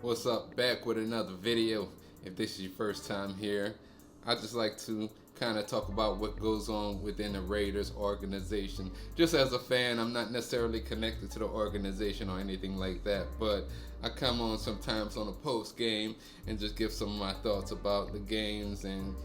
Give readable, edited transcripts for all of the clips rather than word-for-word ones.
What's up? Back with another video. If this is your first time here, I just like to kind of talk about what goes on within the Raiders organization. Just as a fan, I'm not necessarily connected to the organization or anything like that, but I come on sometimes on a post game and just give some of my thoughts about the games and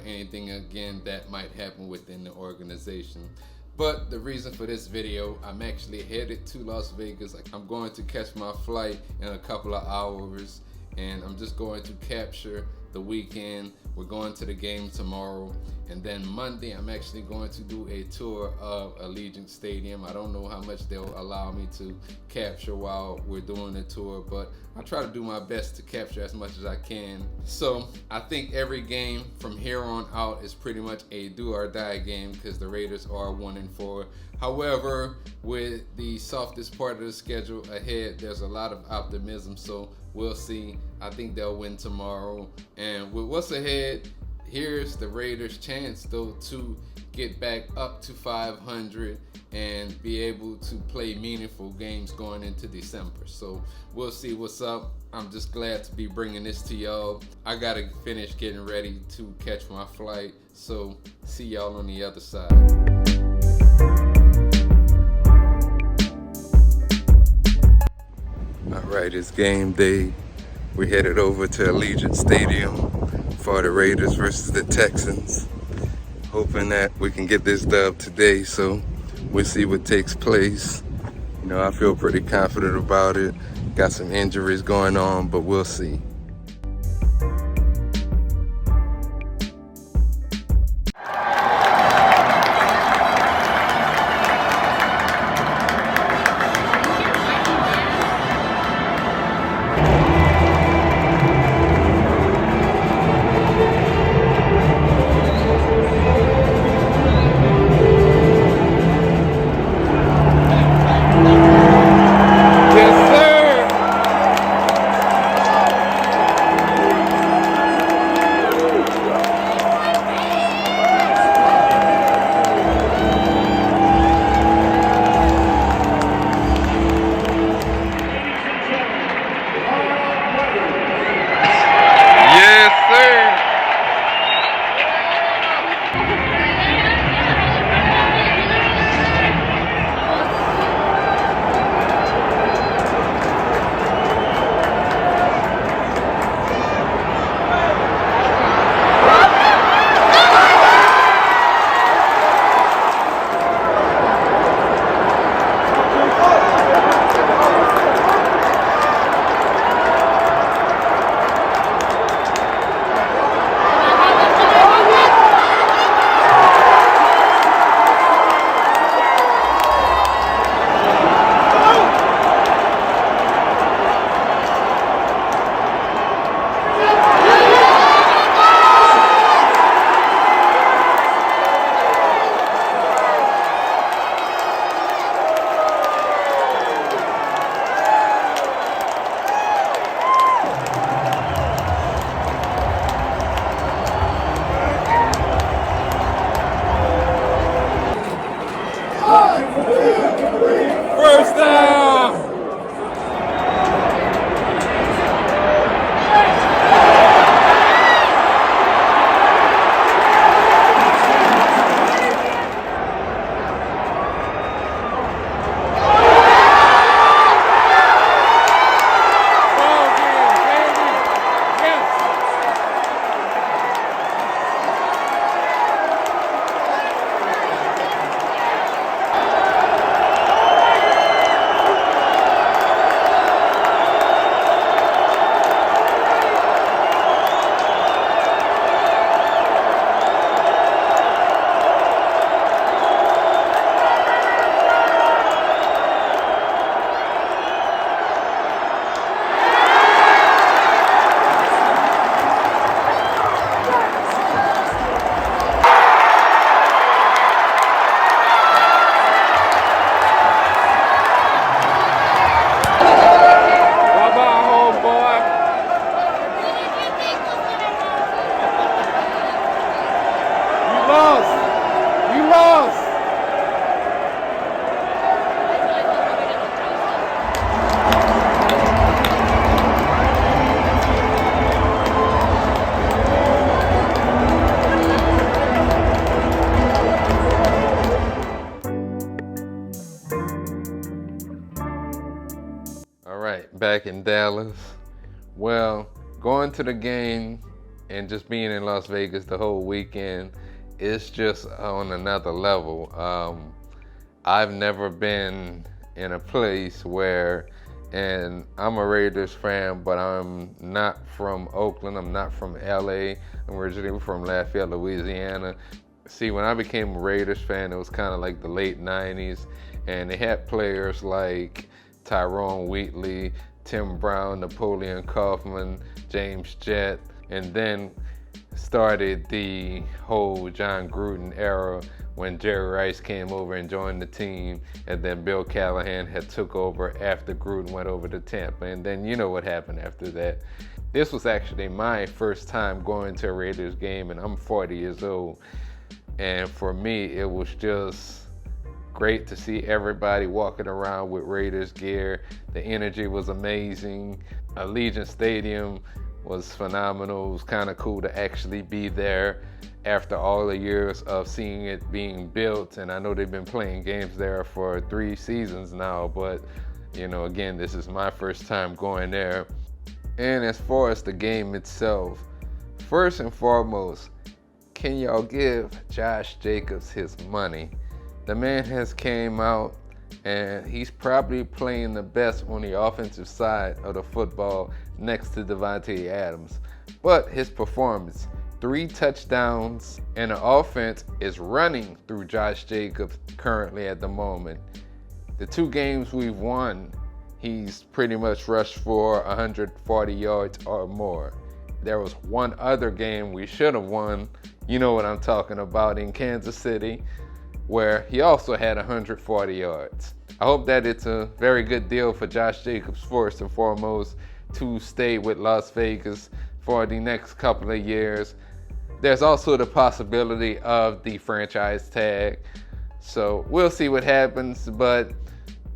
anything again that might happen within the organization. But the reason for this video, I'm actually headed to Las Vegas. I'm going to catch my flight in a couple of hours, and I'm just going to capture the weekend. We're going to the game tomorrow, and then Monday I'm actually going to do a tour of Allegiant Stadium. I don't know how much they'll allow me to capture while we're doing the tour, but I try to do my best to capture as much as I can. So I think every game from here on out is pretty much a do or die game because the Raiders are 1-4. However, with the softest part of the schedule ahead, there's a lot of optimism, so we'll see. I think they'll win tomorrow. And with what's ahead, here's the Raiders' chance, though, to get back up to 500 and be able to play meaningful games going into December. So we'll see what's up. I'm just glad to be bringing this to y'all. I gotta finish getting ready to catch my flight. So see y'all on the other side. Alright, it's game day. We headed over to Allegiant Stadium for the Raiders versus the Texans. Hoping that we can get this dub today, so we'll see what takes place. I feel pretty confident about it. Got some injuries going on, but we'll see. back in Dallas. Well, going to the game and just being in Las Vegas the whole weekend, it's just on another level. I've never been in a place where, and I'm a Raiders fan, but I'm not from Oakland, I'm not from LA, I'm originally from Lafayette, Louisiana. See, when I became a Raiders fan, it was kind of like the late 90s, and they had players like Tyrone Wheatley, Tim Brown, Napoleon Kaufman, James Jett, and then started the whole John Gruden era when Jerry Rice came over and joined the team, and then Bill Callahan had took over after Gruden went over to Tampa, and then you know what happened after that. This was actually my first time going to a Raiders game, and I'm 40 years old, and for me it was just great to see everybody walking around with Raiders gear. The energy was amazing. Allegiant Stadium was phenomenal. It was kind of cool to actually be there after all the years of seeing it being built. And I know they've been playing games there for 3 seasons now, but you know, again, this is my first time going there. And as far as the game itself, first and foremost, can y'all give Josh Jacobs his money? The man has came out and he's probably playing the best on the offensive side of the football next to Davante Adams. But his performance, 3 touchdowns, and the offense is running through Josh Jacobs currently at the moment. The 2 games we've won, he's pretty much rushed for 140 yards or more. There was one other game we should have won, you know what I'm talking about, in Kansas City, where he also had 140 yards. I hope that it's a very good deal for Josh Jacobs first and foremost to stay with Las Vegas for the next couple of years. There's also the possibility of the franchise tag, so we'll see what happens, but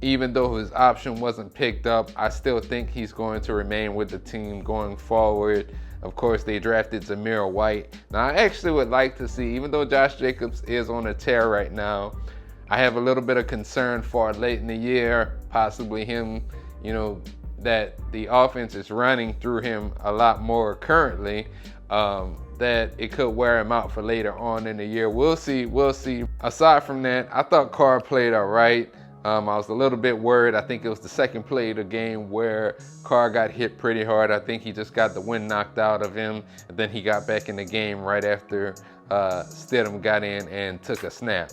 even though his option wasn't picked up, I still think he's going to remain with the team going forward. Of course, they drafted Zamir White. Now, I actually would like to see, even though Josh Jacobs is on a tear right now, I have a little bit of concern for late in the year, possibly him, you know, that the offense is running through him a lot more currently, that it could wear him out for later on in the year. We'll see. Aside from that, I thought Carr played all right. I was a little bit worried. I think it was the second play of the game where Carr got hit pretty hard. I think he just got the wind knocked out of him, and then he got back in the game right after Stidham got in and took a snap.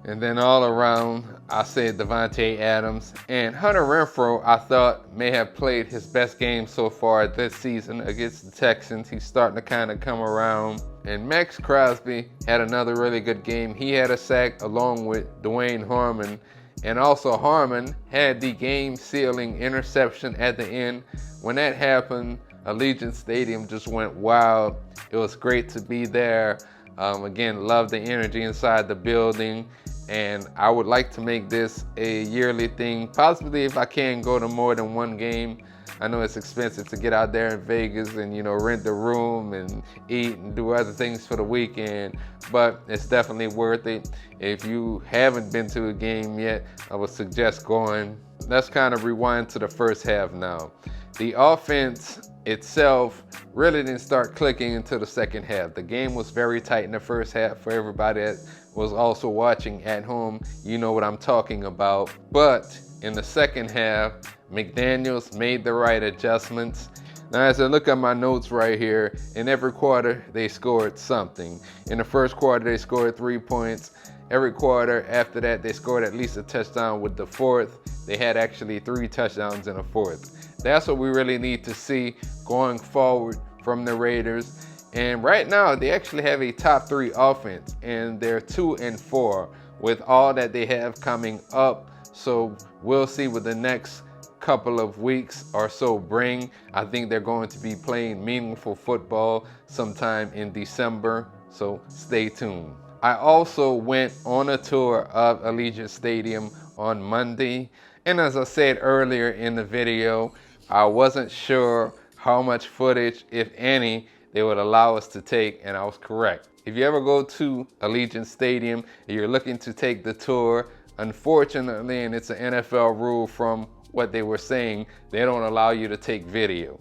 And then all around, I said Davante Adams. And Hunter Renfrow, I thought, may have played his best game so far this season against the Texans. He's starting to kind of come around. And Max Crosby had another really good game. He had a sack along with Dwayne Harmon. And also Harmon had the game-sealing interception at the end. When that happened, Allegiant Stadium just went wild. It was great to be there. Again, love the energy inside the building. And I would like to make this a yearly thing. Possibly if I can go to more than one game. I know it's expensive to get out there in Vegas and, you know, rent the room and eat and do other things for the weekend, but it's definitely worth it. If you haven't been to a game yet, I would suggest going. Let's kind of rewind to the first half now. The offense itself really didn't start clicking until the second half. The game was very tight in the first half for everybody that was also watching at home. You know what I'm talking about. But in the second half, McDaniels made the right adjustments. Now, as I look at my notes right here, in every quarter, they scored something. In the first quarter, they scored 3 points. Every quarter after that, they scored at least a touchdown. With the fourth, they had actually 3 touchdowns in the fourth. That's what we really need to see going forward from the Raiders. And right now, they actually have a top 3 offense, and they're 2-4 with all that they have coming up. So we'll see what the next couple of weeks or so bring. I think they're going to be playing meaningful football sometime in December, so stay tuned. I also went on a tour of Allegiant Stadium on Monday, and as I said earlier in the video, I wasn't sure how much footage, if any, they would allow us to take, and I was correct. If you ever go to Allegiant Stadium and you're looking to take the tour, unfortunately, and it's an NFL rule from what they were saying, they don't allow you to take video.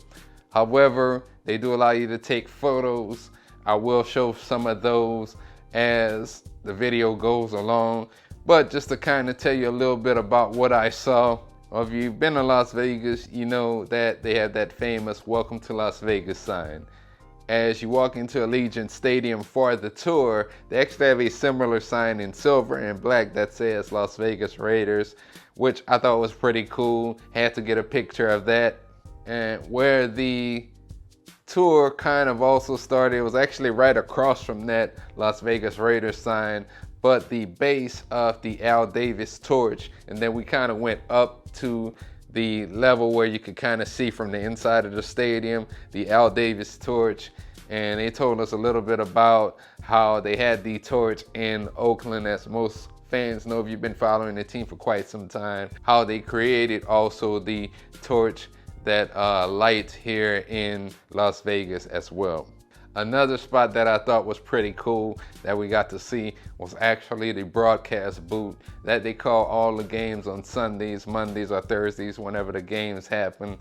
However, they do allow you to take photos. I will show some of those as the video goes along. But just to kind of tell you a little bit about what I saw. If you've been to Las Vegas, you know that they have that famous "Welcome to Las Vegas" sign. As you walk into Allegiant Stadium for the tour, they actually have a similar sign in silver and black that says Las Vegas Raiders, which I thought was pretty cool. Had to get a picture of that. And where the tour kind of also started, it was actually right across from that Las Vegas Raiders sign, but the base of the Al Davis torch. And then we kind of went up to the level where you could kind of see from the inside of the stadium the Al Davis torch. And they told us a little bit about how they had the torch in Oakland, as most fans know if you've been following the team for quite some time, how they created also the torch that light here in Las Vegas as well. Another spot that I thought was pretty cool that we got to see was actually the broadcast booth that they call all the games on Sundays, Mondays, or Thursdays whenever the games happen.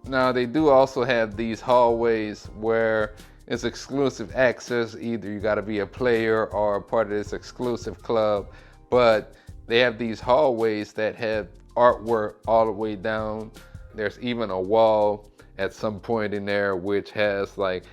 Now they do also have these hallways where it's exclusive access. Either you got to be a player or a part of this exclusive club, but they have these hallways that have artwork all the way down. There's even a wall at some point in there which has like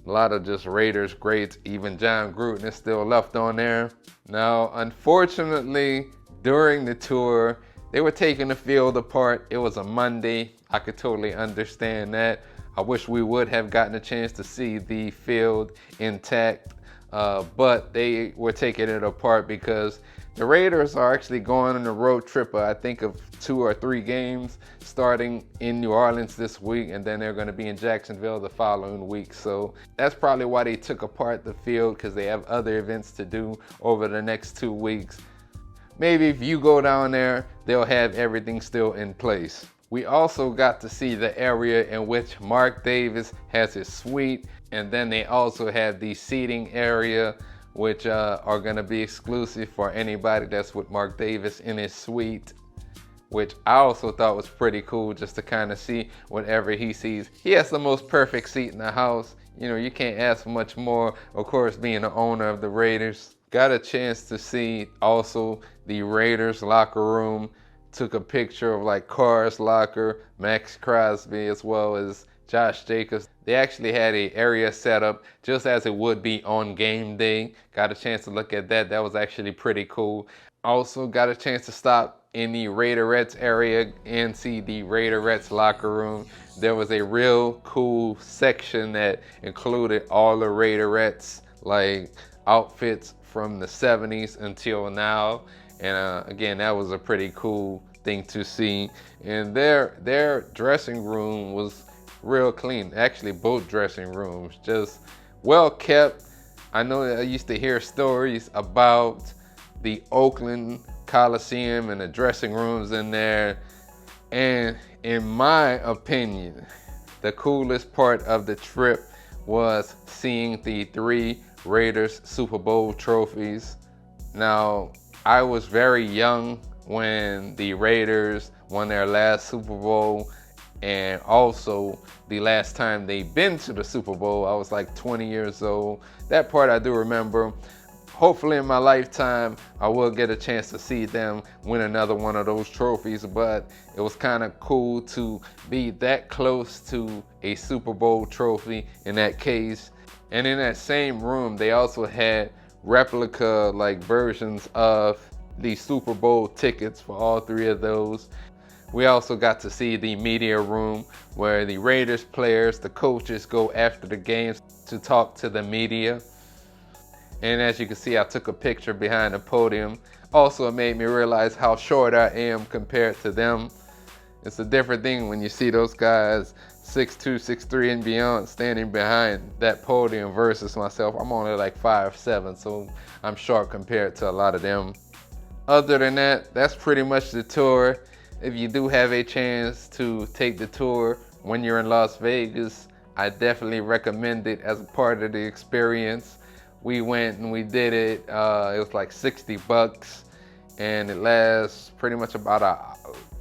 a lot of just Raiders greats. Even John Gruden is still left on there. Now, unfortunately, during the tour, they were taking the field apart. It was a Monday. I could totally understand that. I wish we would have gotten a chance to see the field intact, but they were taking it apart because the Raiders are actually going on a road trip, I think of 2 or 3 games, starting in New Orleans this week, and then they're going to be in Jacksonville the following week. So that's probably why they took apart the field, because they have other events to do over the next 2 weeks. Maybe if you go down there, they'll have everything still in place. We also got to see the area in which Mark Davis has his suite, and then they also have the seating area, which are going to be exclusive for anybody that's with Mark Davis in his suite, which I also thought was pretty cool, just to kind of see whatever he sees. He has the most perfect seat in the house. You know, you can't ask for much more, of course, being the owner of the Raiders. Got a chance to see also the Raiders locker room. Took a picture of like Carr's locker, Max Crosby, as well as Josh Jacobs. They actually had an area set up just as it would be on game day. Got a chance to look at that. That was actually pretty cool. Also got a chance to stop in the Raiderettes area and see the Raiderettes locker room. There was a real cool section that included all the Raiderettes like outfits from the 70s until now. And again, that was a pretty cool thing to see. And their dressing room was real clean. Actually, both dressing rooms just well kept. I know I used to hear stories about the Oakland Coliseum and the dressing rooms in there. And in my opinion, the coolest part of the trip was seeing the 3 Raiders Super Bowl trophies. Now, I was very young when the Raiders won their last Super Bowl, and also the last time they'd been to the Super Bowl. I was like 20 years old. That part I do remember. Hopefully in my lifetime, I will get a chance to see them win another one of those trophies, but it was kind of cool to be that close to a Super Bowl trophy in that case. And in that same room, they also had replica like versions of the Super Bowl tickets for all 3 of those. We also got to see the media room where the Raiders players, the coaches go after the games to talk to the media. And as you can see, I took a picture behind the podium. Also, it made me realize how short I am compared to them. It's a different thing when you see those guys 6'2", 6'3", and beyond standing behind that podium versus myself. I'm only like 5'7", so I'm short compared to a lot of them. Other than that, that's pretty much the tour. If you do have a chance to take the tour when you're in Las Vegas, I definitely recommend it as a part of the experience. We went and we did it. It was like $60, and it lasts pretty much about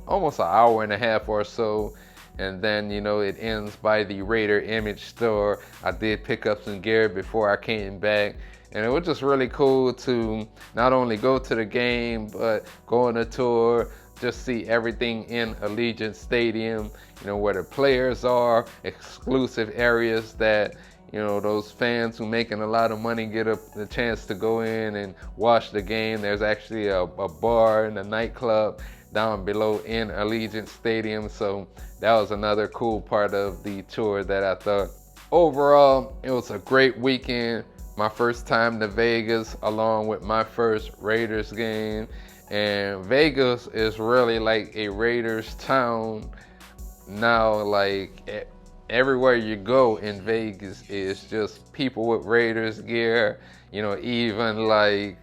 almost an hour and a half or so. And then, you know, it ends by the Raider Image store. I did pick up some gear before I came back. And it was just really cool to not only go to the game, but go on a tour, just see everything in Allegiant Stadium, you know, where the players are, exclusive areas that, you know, those fans who making a lot of money get the chance to go in and watch the game. There's actually a bar and a nightclub down below in Allegiant Stadium. So that was another cool part of the tour that I thought. Overall, it was a great weekend. My first time to Vegas, along with my first Raiders game. And Vegas is really like a Raiders town now. Like everywhere you go in Vegas is just people with Raiders gear. You know, even like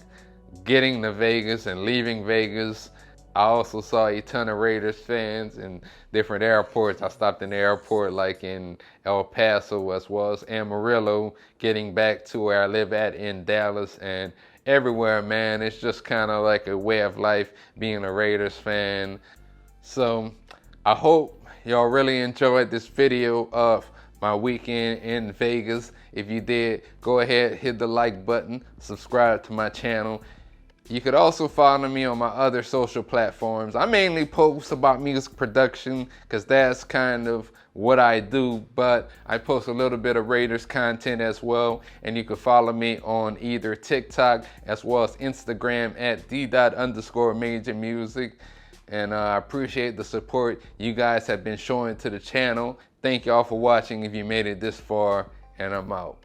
getting to Vegas and leaving Vegas, I also saw a ton of Raiders fans in different airports. I stopped in the airport like in El Paso as well as Amarillo, getting back to where I live at in Dallas, and everywhere, man. It's just kind of like a way of life being a Raiders fan. So I hope y'all really enjoyed this video of my weekend in Vegas. If you did, go ahead, hit the like button, subscribe to my channel. You could also follow me on my other social platforms. I mainly post about music production because that's kind of what I do, but I post a little bit of Raiders content as well. And you can follow me on either TikTok as well as Instagram at d._majormusic. And I appreciate the support you guys have been showing to the channel. Thank y'all for watching if you made it this far, and I'm out.